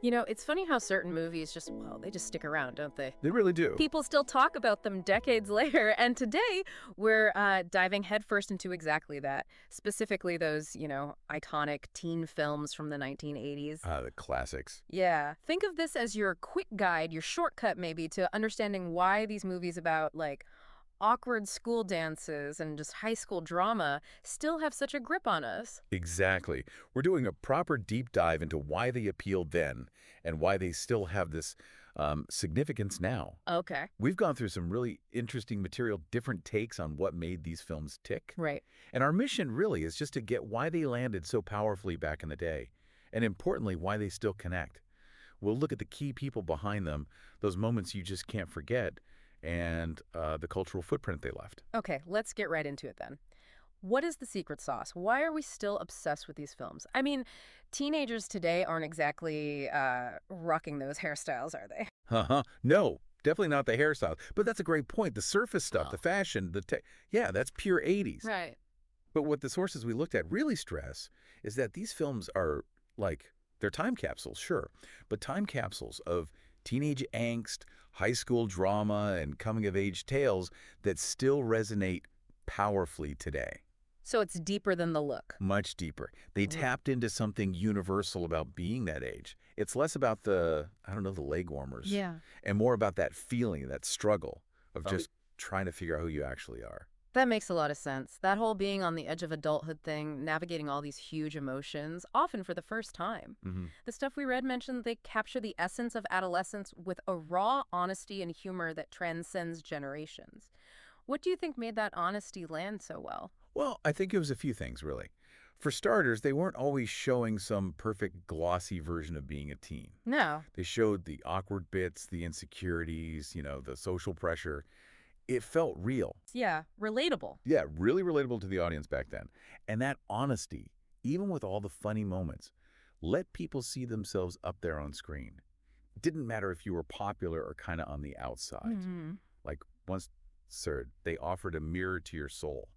You know, it's funny how certain movies just, well, they just stick around, don't they? They really do. People still talk about them decades later, and today we're diving headfirst into exactly that. Specifically those, iconic teen films from the 1980s. The classics. Yeah. Think of this as your quick guide, your shortcut maybe, to understanding why these movies about, like, awkward school dances and just high school drama still have such a grip on us. Exactly. We're doing a proper deep dive into why they appealed then and why they still have this significance now. Okay. We've gone through some really interesting material, different takes on what made these films tick. Right. And our mission really is just to get why they landed so powerfully back in the day, and importantly, why they still connect. We'll look at the key people behind them, those moments you just can't forget, and the cultural footprint they left. Okay, let's get right into it then. What is the secret sauce? Why are we still obsessed with these films? I mean, teenagers today aren't exactly rocking those hairstyles, are they? No, definitely not the hairstyles. But that's a great point. The surface stuff, the fashion, yeah, that's pure 80s. Right. But what the sources we looked at really stress is that these films are they're time capsules, sure, but time capsules of teenage angst, high school drama, and coming-of-age tales that still resonate powerfully today. So it's deeper than the look. Much deeper. They tapped into something universal about being that age. It's less about the leg warmers. Yeah. And more about that feeling, that struggle of just trying to figure out who you actually are. That makes a lot of sense. That whole being on the edge of adulthood thing, navigating all these huge emotions, often for the first time. The stuff we read mentioned they capture the essence of adolescence with a raw honesty and humor that transcends generations. What do you think made that honesty land so well? Well, I think it was a few things, really. For starters, they weren't always showing some perfect glossy version of being a teen. No. They showed the awkward bits, the insecurities, the social pressure. It felt real. Yeah, relatable. Yeah, really relatable to the audience back then. And that honesty, even with all the funny moments, let people see themselves up there on screen. It didn't matter if you were popular or kind of on the outside. Like once, sir, they offered a mirror to your soul.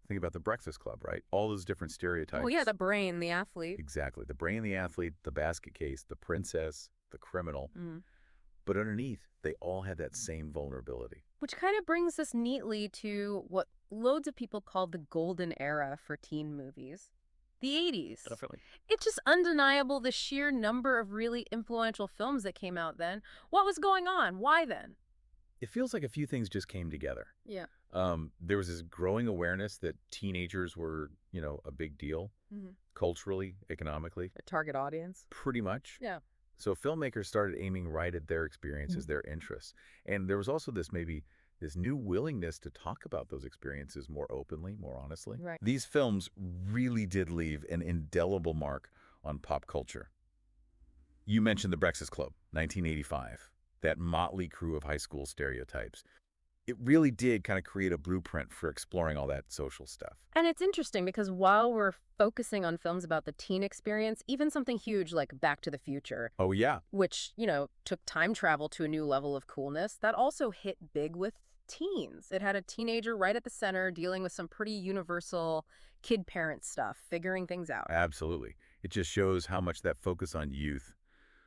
Think about the Breakfast Club, right? All those different stereotypes. Oh, yeah, the brain, the athlete. Exactly. The brain, the athlete, the basket case, the princess, the criminal. But underneath, they all had that same vulnerability. Which kind of brings us neatly to what loads of people call the golden era for teen movies. The 80s. Definitely. It's just undeniable the sheer number of really influential films that came out then. What was going on? Why then? It feels like a few things just came together. Yeah. There was this growing awareness that teenagers were, a big deal, culturally, economically. A target audience. Pretty much. Yeah. So filmmakers started aiming right at their experiences, their interests. And there was also this new willingness to talk about those experiences more openly, more honestly. Right. These films really did leave an indelible mark on pop culture. You mentioned The Breakfast Club, 1985, that motley crew of high school stereotypes. It really did kind of create a blueprint for exploring all that social stuff. And it's interesting because while we're focusing on films about the teen experience, even something huge like Back to the Future, Oh, yeah. which, took time travel to a new level of coolness, that also hit big with teens. It had a teenager right at the center dealing with some pretty universal kid-parent stuff, figuring things out. Absolutely. It just shows how much that focus on youth,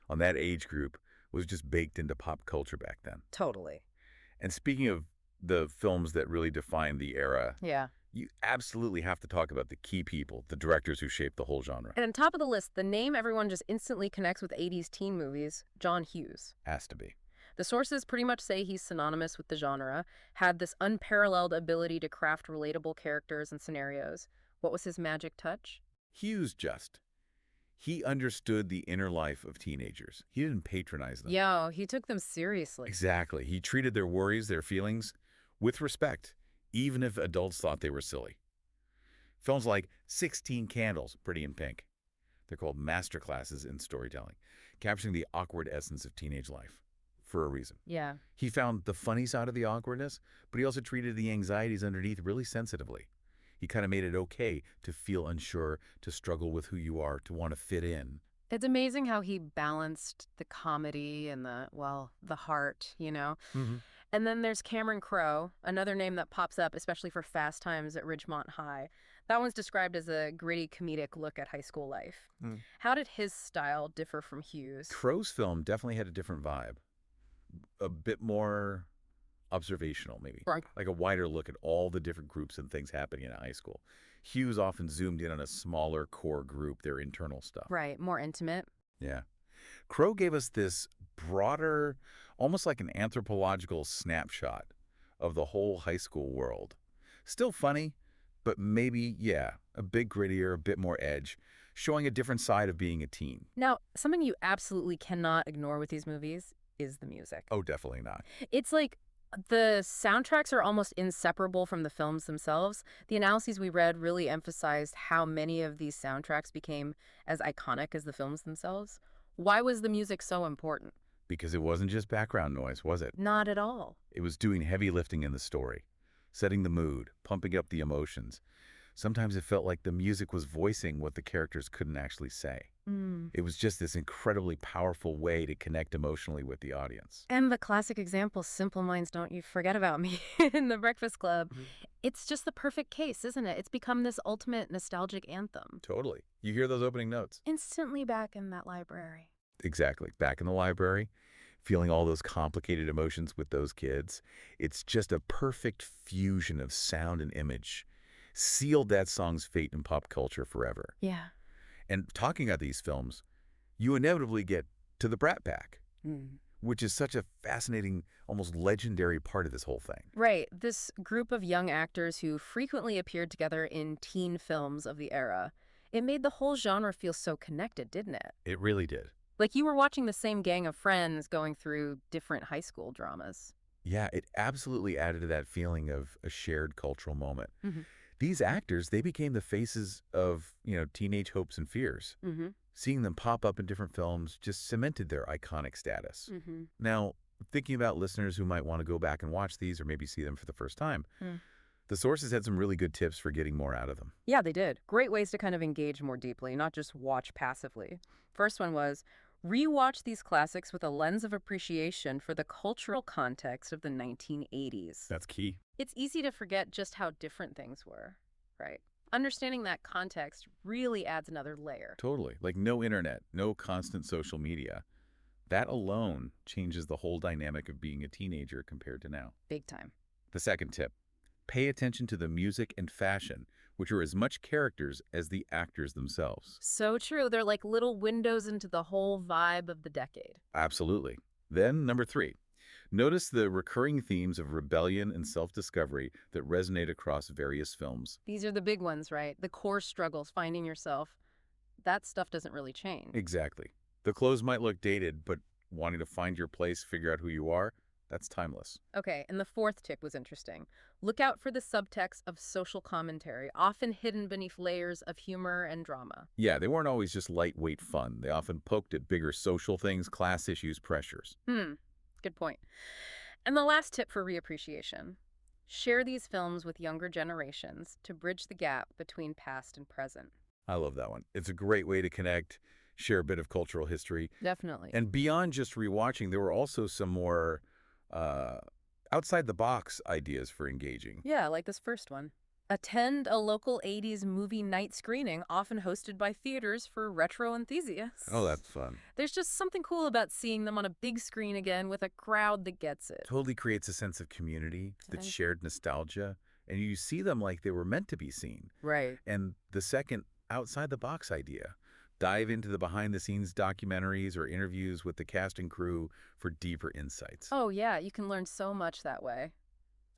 on that age group, was just baked into pop culture back then. Totally. And speaking of the films that really defined the era, Yeah. you absolutely have to talk about the key people, the directors who shaped the whole genre. And on top of the list, the name everyone just instantly connects with 80s teen movies, John Hughes. Has to be. The sources pretty much say he's synonymous with the genre, had this unparalleled ability to craft relatable characters and scenarios. What was his magic touch? Hughes he understood the inner life of teenagers. He didn't patronize them. Yo, he took them seriously. Exactly. He treated their worries, their feelings, with respect, even if adults thought they were silly. Films like 16 Candles, Pretty in Pink. They're called masterclasses in storytelling, capturing the awkward essence of teenage life for a reason. Yeah. He found the funny side of the awkwardness, but he also treated the anxieties underneath really sensitively. He kind of made it okay to feel unsure, to struggle with who you are, to want to fit in. It's amazing how he balanced the comedy and the heart, And then there's Cameron Crowe, another name that pops up, especially for Fast Times at Ridgemont High. That one's described as a gritty comedic look at high school life. How did his style differ from Hughes? Crowe's film definitely had a different vibe. A bit more observational, maybe. Right. Like a wider look at all the different groups and things happening in high school. Hughes often zoomed in on a smaller core group, their internal stuff. Right, more intimate. Yeah. Crowe gave us this broader, almost like an anthropological snapshot of the whole high school world. Still funny, but maybe, yeah, a bit grittier, a bit more edge, showing a different side of being a teen. Now, something you absolutely cannot ignore with these movies is the music. Oh, definitely not. It's like the soundtracks are almost inseparable from the films themselves. The analyses we read really emphasized how many of these soundtracks became as iconic as the films themselves. Why was the music so important? Because it wasn't just background noise, was it? Not at all. It was doing heavy lifting in the story, setting the mood, pumping up the emotions. Sometimes it felt like the music was voicing what the characters couldn't actually say. It was just this incredibly powerful way to connect emotionally with the audience. And the classic example, Simple Minds Don't You Forget About Me in The Breakfast Club. It's just the perfect case, isn't it? It's become this ultimate nostalgic anthem. Totally. You hear those opening notes? Instantly back in that library. Exactly. Back in the library, feeling all those complicated emotions with those kids. It's just a perfect fusion of sound and image. Sealed that song's fate in pop culture forever. Yeah. And talking about these films, you inevitably get to the Brat Pack, which is such a fascinating, almost legendary part of this whole thing. Right. This group of young actors who frequently appeared together in teen films of the era. It made the whole genre feel so connected, didn't it? It really did. Like you were watching the same gang of friends going through different high school dramas. Yeah, it absolutely added to that feeling of a shared cultural moment. These actors, they became the faces of, teenage hopes and fears. Seeing them pop up in different films just cemented their iconic status. Now, thinking about listeners who might want to go back and watch these or maybe see them for the first time, the sources had some really good tips for getting more out of them. Yeah, they did. Great ways to kind of engage more deeply, not just watch passively. First one was, rewatch these classics with a lens of appreciation for the cultural context of the 1980s. That's key. It's easy to forget just how different things were, right? Understanding that context really adds another layer. Totally. Like no internet, no constant social media. That alone changes the whole dynamic of being a teenager compared to now. Big time. The second tip, pay attention to the music and fashion, which are as much characters as the actors themselves. So true. They're like little windows into the whole vibe of the decade. Absolutely. Then, number 3, notice the recurring themes of rebellion and self-discovery that resonate across various films. These are the big ones, right? The core struggles, finding yourself. That stuff doesn't really change. Exactly. The clothes might look dated, but wanting to find your place, figure out who you are, that's timeless. Okay, and the fourth tip was interesting. Look out for the subtext of social commentary, often hidden beneath layers of humor and drama. Yeah, they weren't always just lightweight fun. They often poked at bigger social things, class issues, pressures. Good point. And the last tip for reappreciation. Share these films with younger generations to bridge the gap between past and present. I love that one. It's a great way to connect, share a bit of cultural history. Definitely. And beyond just rewatching, there were also some more outside-the-box ideas for engaging. Yeah, like this first one. Attend a local 80s movie night screening, often hosted by theaters for retro enthusiasts. Oh, that's fun. There's just something cool about seeing them on a big screen again with a crowd that gets it. Totally creates a sense of community, that shared nostalgia, and you see them like they were meant to be seen. Right. And the second outside-the-box idea, dive into the behind-the-scenes documentaries or interviews with the cast and crew for deeper insights. Oh, yeah, you can learn so much that way.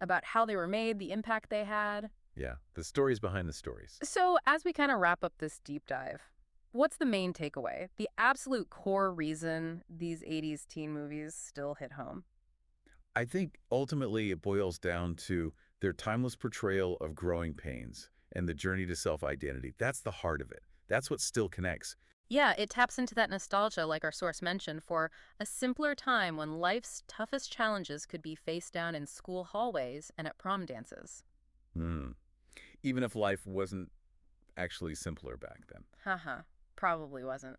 About how they were made, the impact they had. Yeah, the stories behind the stories. So as we kind of wrap up this deep dive, what's the main takeaway? The absolute core reason these 80s teen movies still hit home? I think ultimately it boils down to their timeless portrayal of growing pains and the journey to self-identity. That's the heart of it. That's what still connects. Yeah, it taps into that nostalgia, like our source mentioned, for a simpler time when life's toughest challenges could be faced down in school hallways and at prom dances. Even if life wasn't actually simpler back then. Probably wasn't.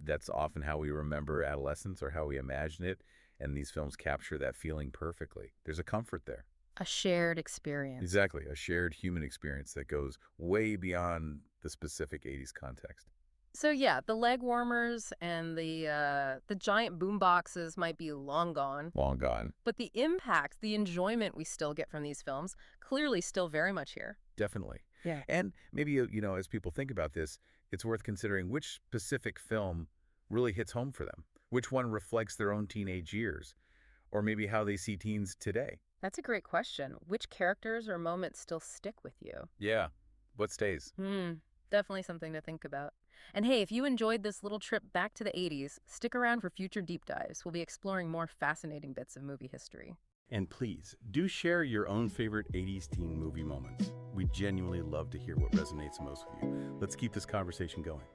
That's often how we remember adolescence or how we imagine it. And these films capture that feeling perfectly. There's a comfort there. A shared experience. Exactly, a shared human experience that goes way beyond the specific 80s context. So yeah, the leg warmers and the giant boom boxes might be long gone, Long gone. but the impact, the enjoyment we still get from these films, clearly still very much here. Definitely. Yeah. And maybe, as people think about this, it's worth considering which specific film really hits home for them. Which one reflects their own teenage years? Or maybe how they see teens today. That's a great question. Which characters or moments still stick with you? Yeah. What stays? Definitely something to think about. And hey, if you enjoyed this little trip back to the 80s, stick around for future deep dives. We'll be exploring more fascinating bits of movie history. And please, do share your own favorite 80s teen movie moments. We genuinely love to hear what resonates most with you. Let's keep this conversation going.